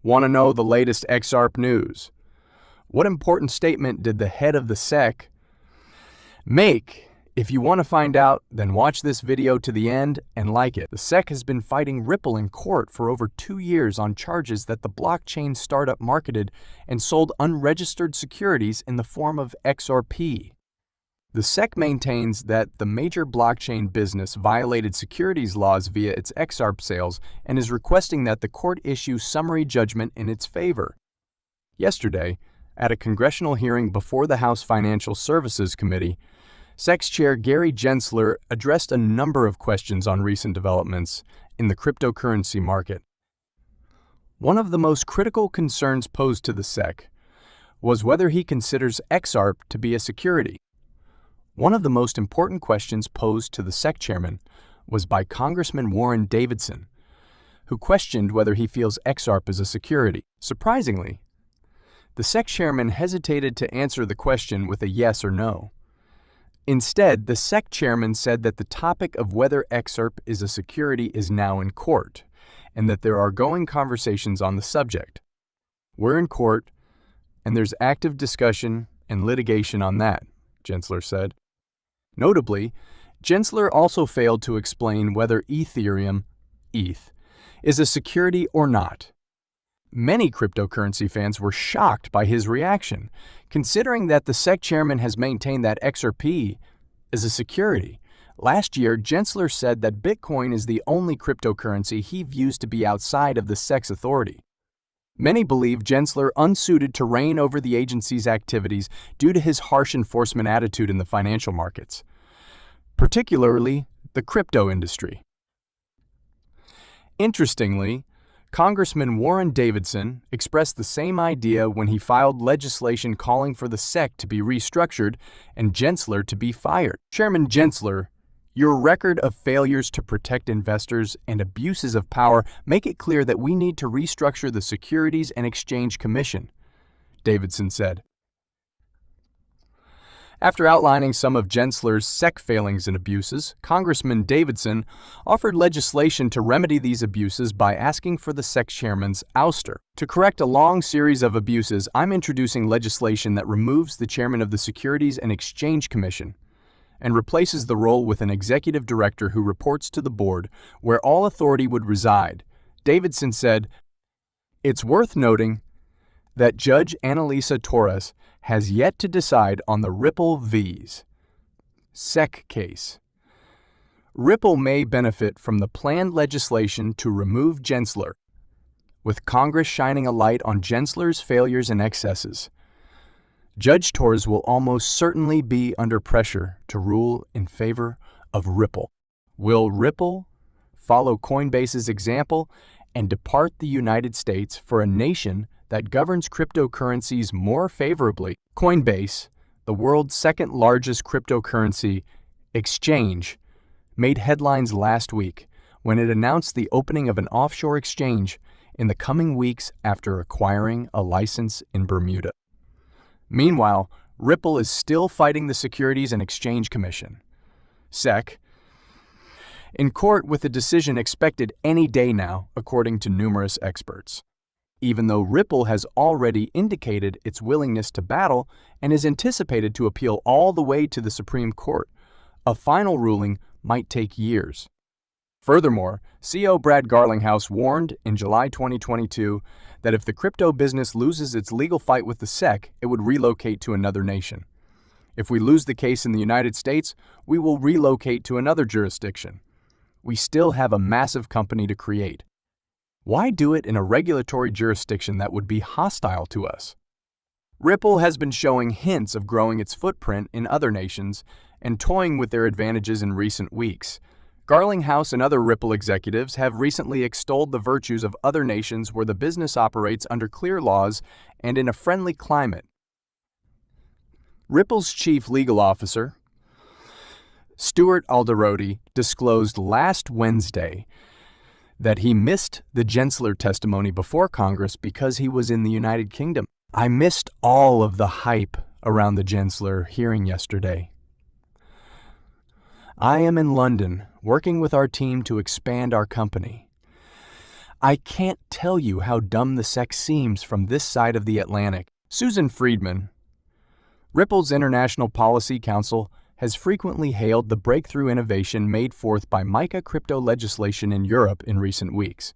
Want to know the latest XRP news? What important statement did the head of the SEC make? If you want to find out, then watch this video to the end and like it. The SEC has been fighting Ripple in court for over 2 years on charges that the blockchain startup marketed and sold unregistered securities in the form of XRP. The SEC maintains that the major blockchain business violated securities laws via its XRP sales and is requesting that the court issue summary judgment in its favor. Yesterday, at a congressional hearing before the House Financial Services Committee, SEC Chair Gary Gensler addressed a number of questions on recent developments in the cryptocurrency market. One of the most critical concerns posed to the SEC was whether he considers XRP to be a security. One of the most important questions posed to the SEC chairman was by Congressman Warren Davidson, who questioned whether he feels XRP is a security. Surprisingly, the SEC chairman hesitated to answer the question with a yes or no. Instead, the SEC chairman said that the topic of whether XRP is a security is now in court, and that there are ongoing conversations on the subject. We're in court, and there's active discussion and litigation on that, Gensler said. Notably, Gensler also failed to explain whether Ethereum, ETH, is a security or not. Many cryptocurrency fans were shocked by his reaction, considering that the SEC chairman has maintained that XRP is a security. Last year, Gensler said that Bitcoin is the only cryptocurrency he views to be outside of the SEC's authority. Many believe Gensler unsuited to reign over the agency's activities due to his harsh enforcement attitude in the financial markets, particularly the crypto industry. Interestingly, Congressman Warren Davidson expressed the same idea when he filed legislation calling for the SEC to be restructured and Gensler to be fired. Chairman Gensler, your record of failures to protect investors and abuses of power make it clear that we need to restructure the Securities and Exchange Commission, Davidson said. After outlining some of Gensler's SEC failings and abuses, Congressman Davidson offered legislation to remedy these abuses by asking for the SEC chairman's ouster. To correct a long series of abuses, I'm introducing legislation that removes the chairman of the Securities and Exchange Commission and replaces the role with an executive director who reports to the board, where all authority would reside. Davidson said, "It's worth noting that Judge Annalisa Torres has yet to decide on the Ripple vs. SEC case. Ripple may benefit from the planned legislation to remove Gensler, with Congress shining a light on Gensler's failures and excesses. Judge Torres will almost certainly be under pressure to rule in favor of Ripple. Will Ripple follow Coinbase's example and depart the United States for a nation that governs cryptocurrencies more favorably? Coinbase, the world's second largest cryptocurrency exchange, made headlines last week when it announced the opening of an offshore exchange in the coming weeks after acquiring a license in Bermuda. Meanwhile, Ripple is still fighting the Securities and Exchange Commission, SEC, in court with a decision expected any day now, according to numerous experts. Even though Ripple has already indicated its willingness to battle and is anticipated to appeal all the way to the Supreme Court, a final ruling might take years. Furthermore, CEO Brad Garlinghouse warned in July 2022 that if the crypto business loses its legal fight with the SEC, it would relocate to another nation. If we lose the case in the United States, we will relocate to another jurisdiction. We still have a massive company to create. Why do it in a regulatory jurisdiction that would be hostile to us? Ripple has been showing hints of growing its footprint in other nations and toying with their advantages in recent weeks. Garlinghouse and other Ripple executives have recently extolled the virtues of other nations where the business operates under clear laws and in a friendly climate. Ripple's chief legal officer, Stuart Alderoty, disclosed last Wednesday that he missed the Gensler testimony before Congress because he was in the United Kingdom. I missed all of the hype around the Gensler hearing yesterday. I am in London, working with our team to expand our company. I can't tell you how dumb the SEC seems from this side of the Atlantic. Susan Friedman, Ripple's International Policy Council, has frequently hailed the breakthrough innovation made forth by MiCA crypto legislation in Europe in recent weeks.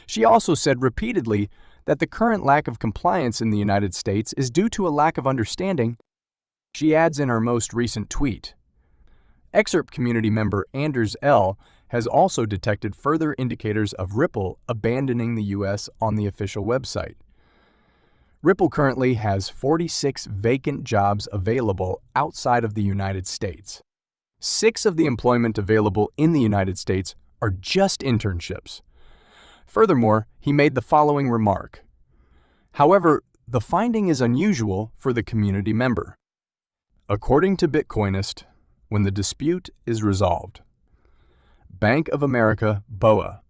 She also said repeatedly that the current lack of compliance in the United States is due to a lack of understanding. She adds in her most recent tweet, XRP community member Anders L. has also detected further indicators of Ripple abandoning the U.S. on the official website. Ripple currently has 46 vacant jobs available outside of the United States. 6 of the employment available in the United States are just internships. Furthermore, he made the following remark. However, the finding is unusual for the community member. According to Bitcoinist, when the dispute is resolved, Bank of America, BOA,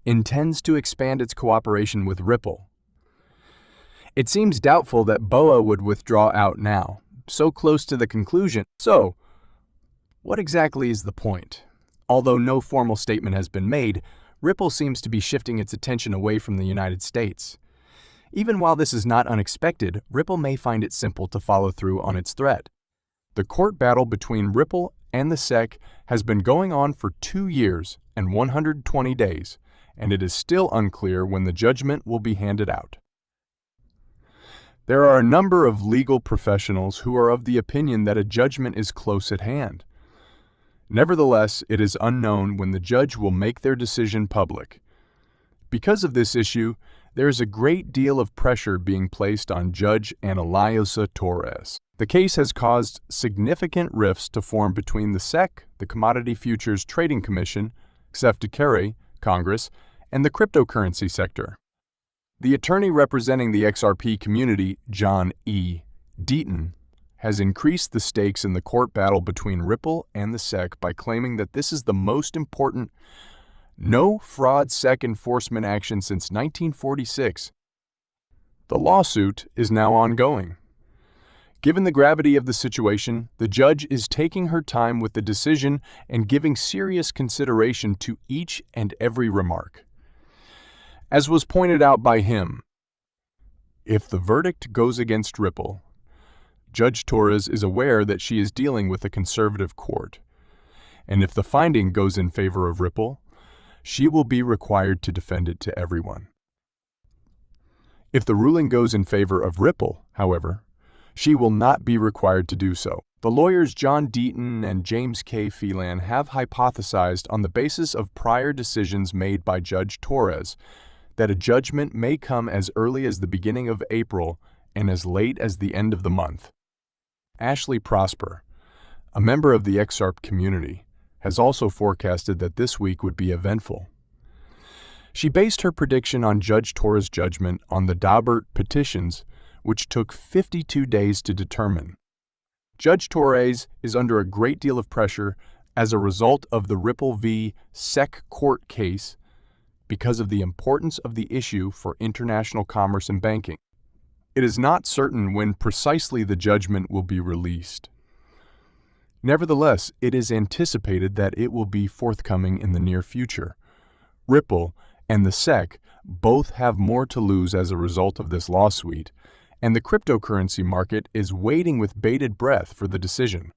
intends to expand its cooperation with Ripple. It seems doubtful that BOA would withdraw out now, so close to the conclusion. So, what exactly is the point? Although no formal statement has been made, Ripple seems to be shifting its attention away from the United States. Even while this is not unexpected, Ripple may find it simple to follow through on its threat. The court battle between Ripple and the SEC has been going on for 2 years and 120 days, and it is still unclear when the judgment will be handed out. There are a number of legal professionals who are of the opinion that a judgment is close at hand. Nevertheless, it is unknown when the judge will make their decision public. Because of this issue, there is a great deal of pressure being placed on Judge Analisa Torres. The case has caused significant rifts to form between the SEC, the Commodity Futures Trading Commission, CFTC, Congress, and the cryptocurrency sector. The attorney representing the XRP community, John E. Deaton, has increased the stakes in the court battle between Ripple and the SEC by claiming that this is the most important no-fraud SEC enforcement action since 1946. The lawsuit is now ongoing. Given the gravity of the situation, the judge is taking her time with the decision and giving serious consideration to each and every remark. As was pointed out by him, if the verdict goes against Ripple, Judge Torres is aware that she is dealing with a conservative court, and if the finding goes in favor of Ripple, she will be required to defend it to everyone. If the ruling goes in favor of Ripple, however, she will not be required to do so. The lawyers John Deaton and James K. Phelan have hypothesized on the basis of prior decisions made by Judge Torres that a judgment may come as early as the beginning of April and as late as the end of the month. Ashley Prosper, a member of the XRP community, has also forecasted that this week would be eventful. She based her prediction on Judge Torres' judgment on the Daubert petitions, which took 52 days to determine. Judge Torres is under a great deal of pressure as a result of the Ripple v. SEC court case because of the importance of the issue for international commerce and banking. It is not certain when precisely the judgment will be released. Nevertheless, it is anticipated that it will be forthcoming in the near future. Ripple and the SEC both have more to lose as a result of this lawsuit, and the cryptocurrency market is waiting with bated breath for the decision.